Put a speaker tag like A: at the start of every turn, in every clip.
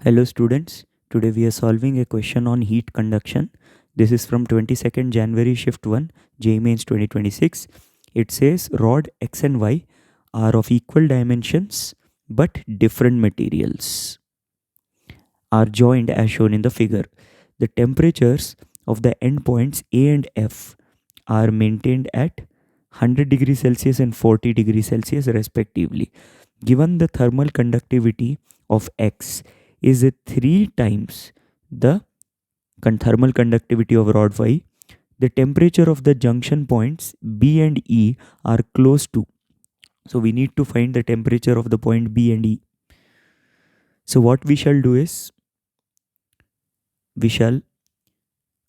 A: Hello students, today we are solving a question on heat conduction. This is from 22nd January shift 1 JEE Mains 2026. It says rod X and Y are of equal dimensions but different materials are joined as shown in the figure. The temperatures of the endpoints A and F are maintained at 100 degrees Celsius and 40 degrees Celsius respectively. Given the thermal conductivity of X is 3 times the thermal conductivity of rod Y, the temperature of the junction points B and E are close to. So we need to find the temperature of the point B and E. So what we shall do is, we shall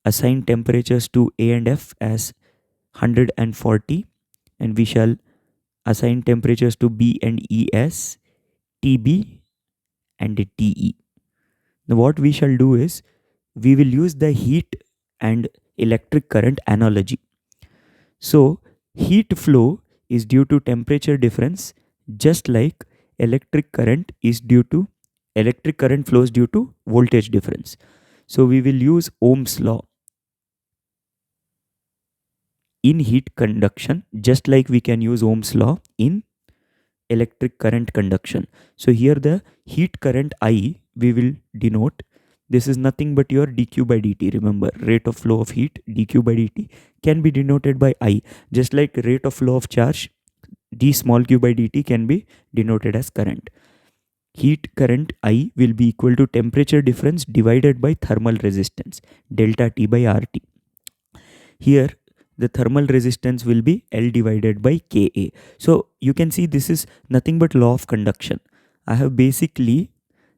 A: assign temperatures to A and F as 140, and we shall assign temperatures to B and E as TB and TE. Now what we shall do is, we will use the heat and electric current analogy. So heat flow is due to temperature difference, just like electric current flows due to voltage difference. So we will use Ohm's law in heat conduction, just like we can use Ohm's law in electric current conduction. So here the heat current I we will denote. This is nothing but your dq by dt. Remember, rate of flow of heat dq by dt can be denoted by I, just like rate of flow of charge d small q by dt can be denoted as current. Heat current I will be equal to temperature difference divided by thermal resistance delta T by RT. Here the thermal resistance will be L divided by Ka. So you can see this is nothing but law of conduction. I have basically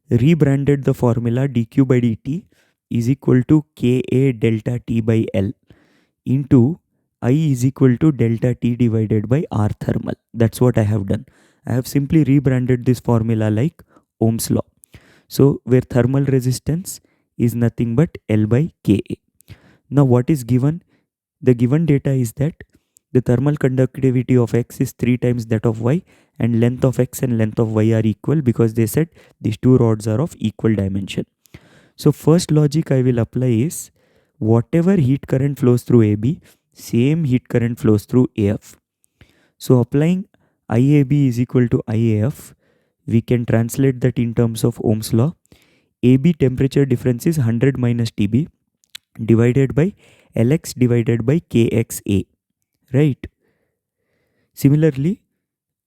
A: rebranded the formula dq by dt is equal to Ka delta T by L into I is equal to delta T divided by R thermal. That's what I have done. I have simply rebranded this formula like Ohm's law. So where thermal resistance is nothing but L by Ka. Now what is given? The given data is that the thermal conductivity of X is 3 times that of Y, and length of X and length of Y are equal because they said these two rods are of equal dimension. So first logic I will apply is, whatever heat current flows through AB, same heat current flows through AF. So applying IAB is equal to IAF, we can translate that in terms of Ohm's law. AB temperature difference is 100 minus TB divided by Lx divided by Kxa, right? Similarly,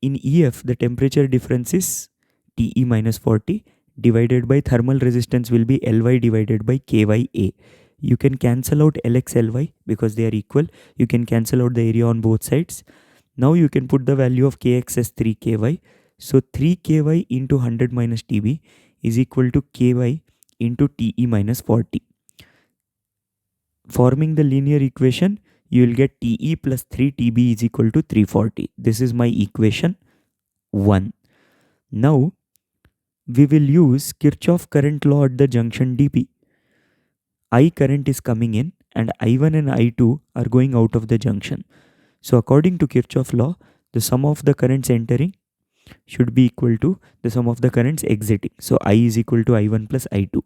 A: in EF, the temperature difference is Te minus 40 divided by thermal resistance will be Ly divided by Kya. You can cancel out Lx, Ly because they are equal. You can cancel out the area on both sides. Now you can put the value of Kx as 3 Ky. So 3 Ky into 100 minus Tb is equal to Ky into Te minus 40. Forming the linear equation, you will get Te plus 3Tb is equal to 340. This is my equation 1. Now, we will use Kirchhoff current law at the junction dp. I current is coming in and I1 and I2 are going out of the junction. So according to Kirchhoff law, the sum of the currents entering should be equal to the sum of the currents exiting. So I is equal to I1 plus I2.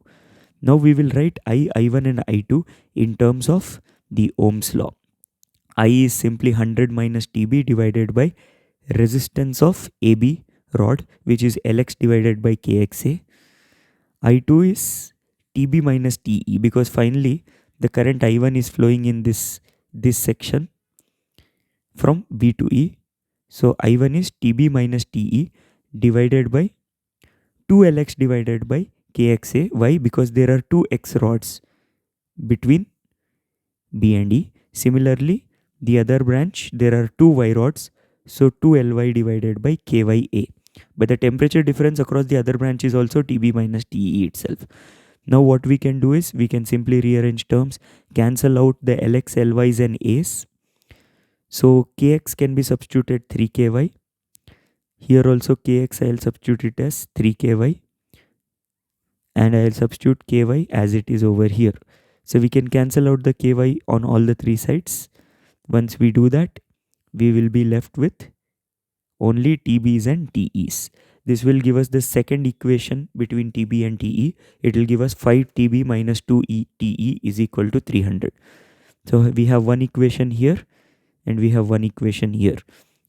A: Now we will write I1 and I2 in terms of the Ohm's law. I is simply 100 minus Tb divided by resistance of AB rod, which is Lx divided by Kxa. I2 is Tb minus Te, because finally the current I1 is flowing in this section from B to E. So I1 is Tb minus Te divided by 2Lx divided by Kxa. Why? Because there are two X rods between B and E. Similarly, the other branch, there are two Y rods, so 2Ly divided by Kya. But the temperature difference across the other branch is also Tb minus Te itself. Now what we can do is, we can simply rearrange terms, cancel out the Lx, Lys and A's. So Kx can be substituted 3 Ky. Here also Kx I will substitute it as 3 Ky. And I will substitute Ky as it is over here. So we can cancel out the Ky on all the three sides. Once we do that, we will be left with only TBs and TEs. This will give us the second equation between TB and TE. It will give us 5 TB minus 2 TE is equal to 300. So we have one equation here and we have one equation here.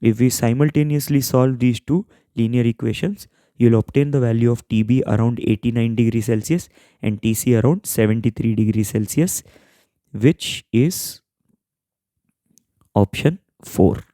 A: If we simultaneously solve these two linear equations, you'll obtain the value of TB around 89 degrees Celsius and TC around 73 degrees Celsius, which is option 4.